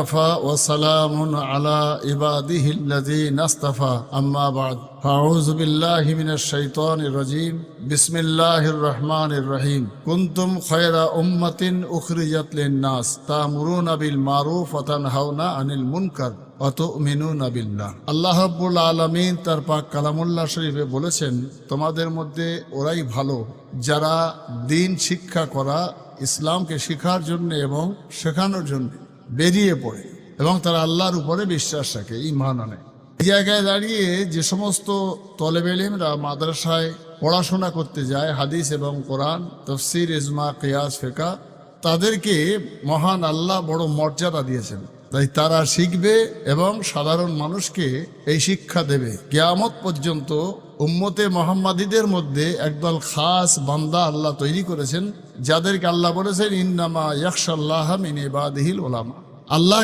وكفى وسلام على عباده الذين اصطفى أما بعد فأعوذ بالله من الشيطان الرجيم بسم الله الرحمن الرحيم كنتم خير أمة أخرجت للناس تأمرون بالمعروف وتنهون عن المنكر وتؤمنون بالله আল্লাহ রাব্বুল আলামিন তার পাক কালামুল্লাহ শরীফে বলেছেন, তোমাদের মধ্যে ওরাই ভালো যারা দিন শিক্ষা করা, ইসলামকে শেখার জন্য এবং শেখানোর জন্য বেরিয়ে পড়ে এবং তারা আল্লাহর উপরে বিশ্বাস রাখে, ঈমান আনে। এই জায়গায় দাঁড়িয়ে যে সমস্ত তলেবে ইলমরা মাদ্রাসায় পড়াশোনা করতে যায়, হাদিস এবং কোরআন, তাফসীর, ইজমা, কিয়াস, ফিকহ, তাদেরকে মহান আল্লাহ বড় মর্যাদা দিয়েছেন। তাই তারা শিখবে এবং সাধারণ মানুষকে এই শিক্ষা দেবে। কিয়ামত পর্যন্ত উম্মতে মুহাম্মাদীদের মধ্যে একদল খাস বান্দা আল্লাহ তৈরি করেছেন, যাদেরকে আল্লাহ বলেছেন ইন্নামা ইয়াখশাল্লাহা মিন ইবাদিহিল উলামা। আল্লাহ